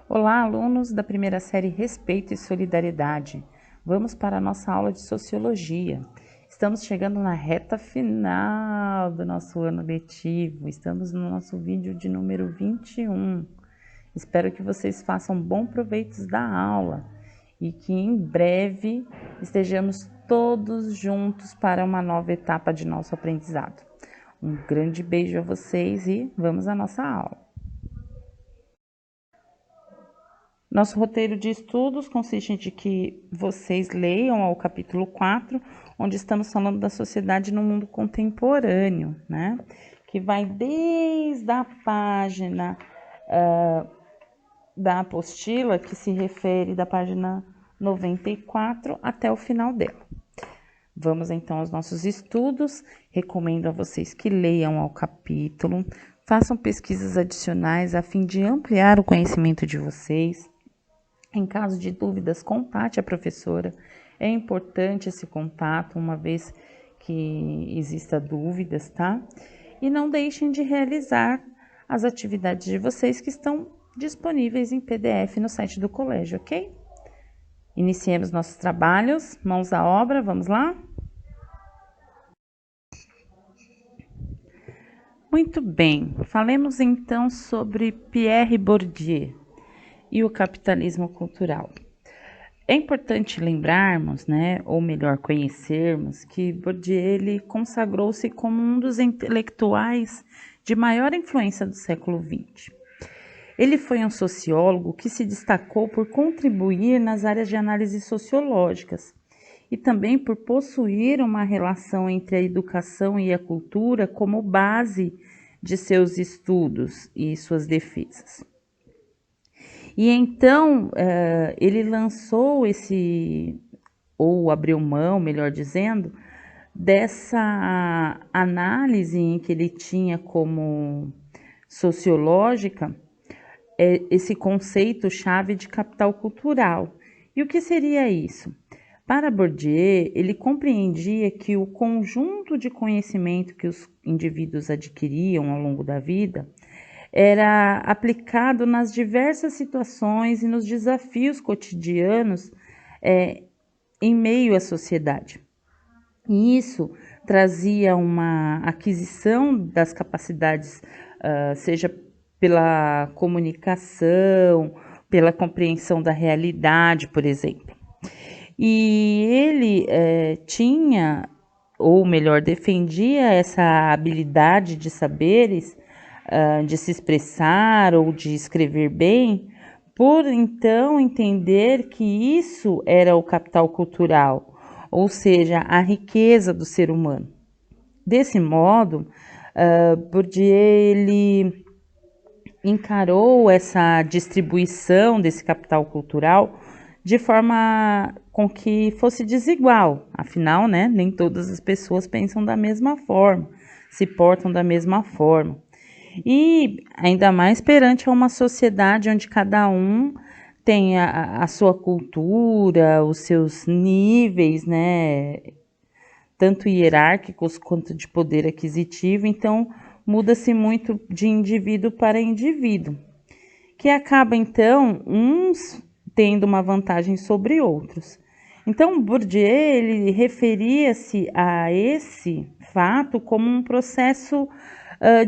Olá, alunos da primeira série Respeito e Solidariedade. Vamos para a nossa aula de Sociologia. Estamos chegando na reta final do nosso ano letivo. Estamos no nosso vídeo de número 21. Espero que vocês façam bom proveito da aula e que em breve estejamos todos juntos para uma nova etapa de nosso aprendizado. Um grande beijo a vocês e vamos à nossa aula. Nosso roteiro de estudos consiste de que vocês leiam o capítulo 4, onde estamos falando da sociedade no mundo contemporâneo, né? Que vai desde a página da apostila, que se refere da página 94 até o final dela. Vamos então aos nossos estudos. Recomendo a vocês que leiam ao capítulo, façam pesquisas adicionais a fim de ampliar o conhecimento de vocês. Em caso de dúvidas, contate a professora. É importante esse contato, uma vez que exista dúvidas, tá? E não deixem de realizar as atividades de vocês que estão disponíveis em PDF no site do colégio, ok? Iniciemos nossos trabalhos, mãos à obra, vamos lá? Muito bem, falemos então sobre Pierre Bourdieu e o capitalismo cultural. É importante lembrarmos, né, ou melhor conhecermos, que Bourdieu ele consagrou-se como um dos intelectuais de maior influência do século XX. Ele foi um sociólogo que se destacou por contribuir nas áreas de análise sociológicas e também por possuir uma relação entre a educação e a cultura como base de seus estudos e suas defesas. E então, ele lançou ou abriu mão, melhor dizendo, dessa análise em que ele tinha como sociológica, esse conceito-chave de capital cultural. E o que seria isso? Para Bourdieu, ele compreendia que o conjunto de conhecimento que os indivíduos adquiriam ao longo da vida era aplicado nas diversas situações e nos desafios cotidianos em meio à sociedade. E isso trazia uma aquisição das capacidades, seja pela comunicação, pela compreensão da realidade, por exemplo. E ele tinha, ou melhor, defendia essa habilidade de saberes, de se expressar ou de escrever bem, por então entender que isso era o capital cultural, ou seja, a riqueza do ser humano. Desse modo, Bourdieu ele encarou essa distribuição desse capital cultural de forma com que fosse desigual. Afinal, né, nem todas as pessoas pensam da mesma forma, se portam da mesma forma. E ainda mais perante uma sociedade onde cada um tem a sua cultura, os seus níveis, né, tanto hierárquicos quanto de poder aquisitivo, então muda-se muito de indivíduo para indivíduo, que acaba então uns tendo uma vantagem sobre outros. Então Bourdieu ele referia-se a esse fato como um processo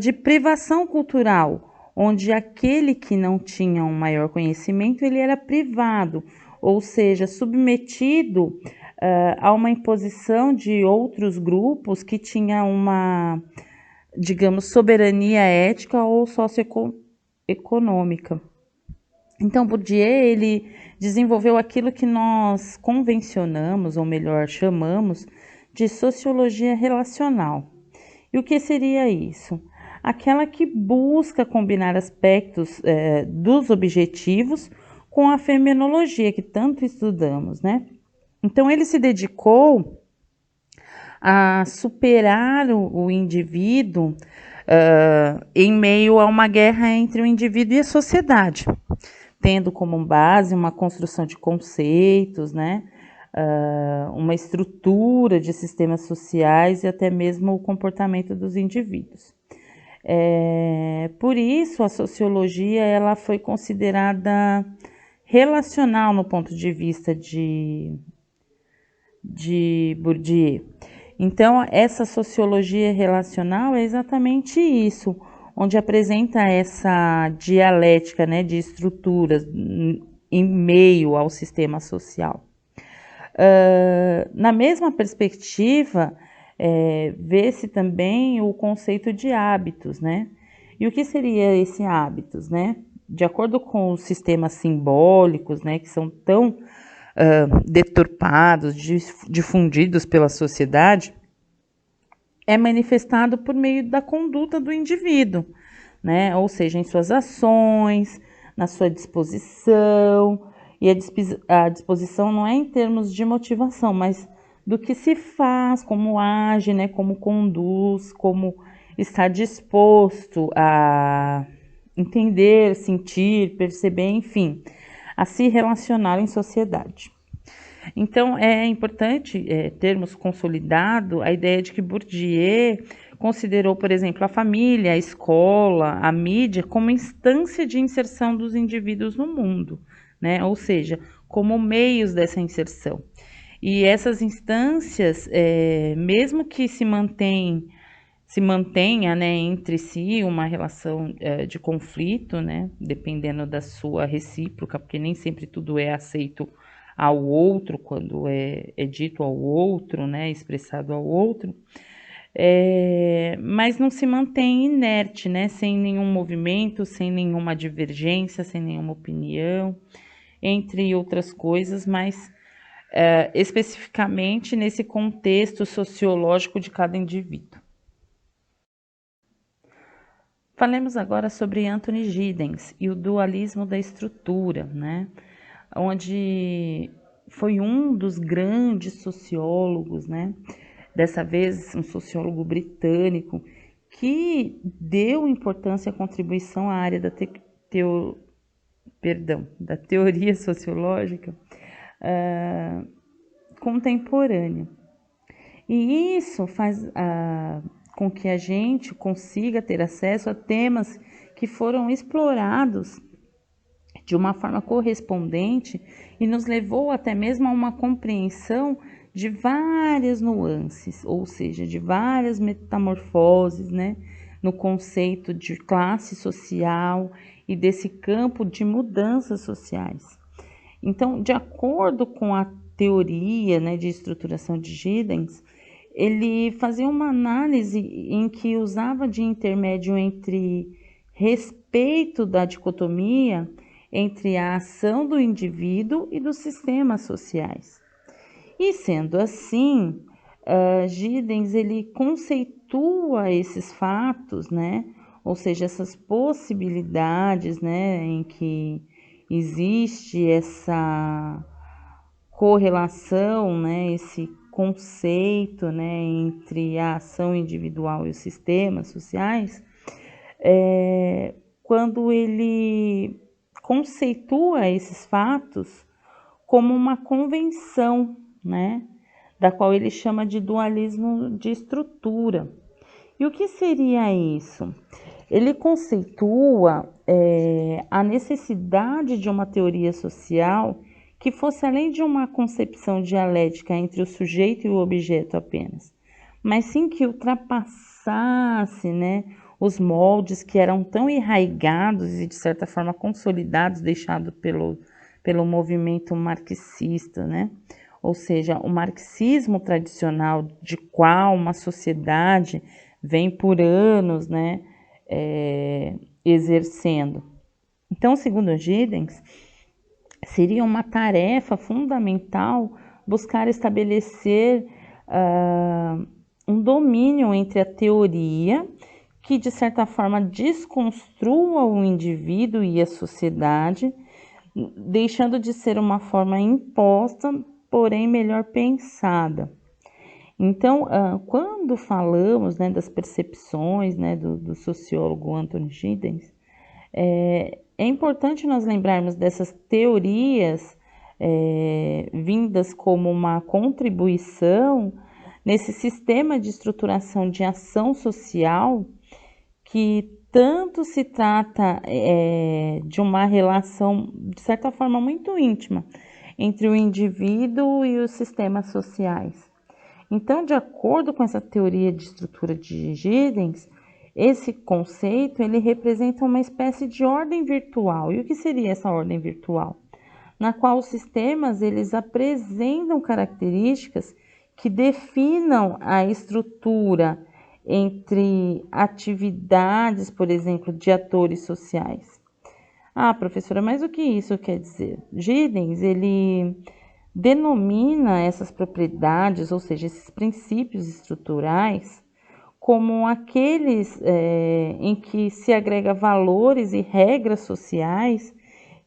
de privação cultural, onde aquele que não tinha um maior conhecimento ele era privado, ou seja, submetido a uma imposição de outros grupos que tinha uma, digamos, soberania ética ou socioeconômica. Então, Bourdieu ele desenvolveu aquilo que nós convencionamos, ou melhor, chamamos de sociologia relacional. E o que seria isso? Aquela que busca combinar aspectos dos objetivos com a fenomenologia que tanto estudamos, né? Então, ele se dedicou a superar o indivíduo em meio a uma guerra entre o indivíduo e a sociedade, tendo como base uma construção de conceitos, né? Uma estrutura de sistemas sociais e até mesmo o comportamento dos indivíduos. Por isso, a sociologia ela foi considerada relacional no ponto de vista de Bourdieu. Então, essa sociologia relacional é exatamente isso, onde apresenta essa dialética, né, de estruturas em meio ao sistema social. Na mesma perspectiva, vê-se também o conceito de hábitos, né? E o que seria esse hábitos, né? De acordo com os sistemas simbólicos, né, que são tão deturpados, difundidos pela sociedade, é manifestado por meio da conduta do indivíduo, né? Ou seja, em suas ações, na sua disposição, e a disposição não é em termos de motivação, mas do que se faz, como age, né? Como conduz, como está disposto a entender, sentir, perceber, enfim, a se relacionar em sociedade. Então, é importante termos consolidado a ideia de que Bourdieu considerou, por exemplo, a família, a escola, a mídia como instância de inserção dos indivíduos no mundo, né? Ou seja, como meios dessa inserção. E essas instâncias, mesmo que se mantenha, né, entre si uma relação de conflito, né, dependendo da sua recíproca, porque nem sempre tudo é aceito ao outro, quando é dito ao outro, né, expressado ao outro, mas não se mantém inerte, né, sem nenhum movimento, sem nenhuma divergência, sem nenhuma opinião, entre outras coisas, mas especificamente nesse contexto sociológico de cada indivíduo. Falemos agora sobre Anthony Giddens e o dualismo da estrutura, né? Onde foi um dos grandes sociólogos, né? Dessa vez um sociólogo britânico que deu importância à contribuição à área da teoria sociológica contemporânea. E isso faz com que a gente consiga ter acesso a temas que foram explorados de uma forma correspondente e nos levou até mesmo a uma compreensão de várias nuances, ou seja, de várias metamorfoses, né, no conceito de classe social e desse campo de mudanças sociais. Então, de acordo com a teoria, né, de estruturação de Giddens, ele fazia uma análise em que usava de intermédio entre respeito da dicotomia entre a ação do indivíduo e dos sistemas sociais. E sendo assim, Giddens ele conceitua esses fatos, né? Ou seja, essas possibilidades, né, em que existe essa correlação, né, esse conceito, né, entre a ação individual e os sistemas sociais, quando ele conceitua esses fatos como uma convenção, né, da qual ele chama de dualismo de estrutura. E o que seria isso? Ele conceitua a necessidade de uma teoria social que fosse além de uma concepção dialética entre o sujeito e o objeto apenas, mas sim que ultrapassasse, né, os moldes que eram tão enraigados e de certa forma consolidados, deixados pelo movimento marxista, né? Ou seja, o marxismo tradicional de qual uma sociedade vem por anos, né, exercendo. Então, segundo Giddens, seria uma tarefa fundamental buscar estabelecer um domínio entre a teoria que, de certa forma, desconstrua o indivíduo e a sociedade, deixando de ser uma forma imposta, porém melhor pensada. Então, quando falamos, né, das percepções, né, do sociólogo Anthony Giddens, é importante nós lembrarmos dessas teorias vindas como uma contribuição nesse sistema de estruturação de ação social que tanto se trata de uma relação, de certa forma, muito íntima entre o indivíduo e os sistemas sociais. Então, de acordo com essa teoria de estrutura de Giddens, esse conceito ele representa uma espécie de ordem virtual. E o que seria essa ordem virtual? Na qual os sistemas eles apresentam características que definam a estrutura entre atividades, por exemplo, de atores sociais. Ah, professora, mas o que isso quer dizer? Giddens, ele denomina essas propriedades, ou seja, esses princípios estruturais, como aqueles em que se agrega valores e regras sociais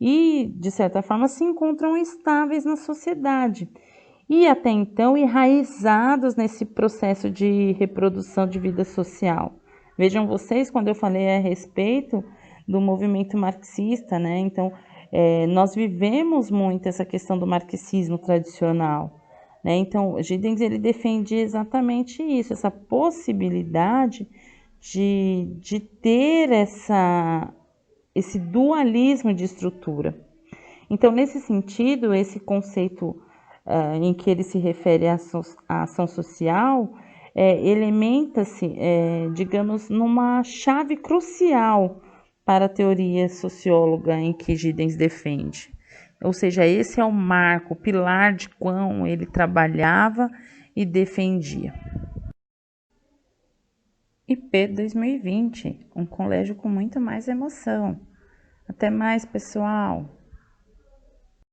e, de certa forma, se encontram estáveis na sociedade e até então enraizados nesse processo de reprodução de vida social. Vejam vocês, quando eu falei a respeito do movimento marxista, né? Então, nós vivemos muito essa questão do marxismo tradicional, né? Então, Giddens ele defende exatamente isso, essa possibilidade de ter esse dualismo de estrutura. Então, nesse sentido, esse conceito em que ele se refere à ação social, elementa-se, digamos, numa chave crucial para a teoria socióloga em que Giddens defende. Ou seja, esse é o marco, o pilar de quão ele trabalhava e defendia. IP 2020, um colégio com muito mais emoção. Até mais, pessoal!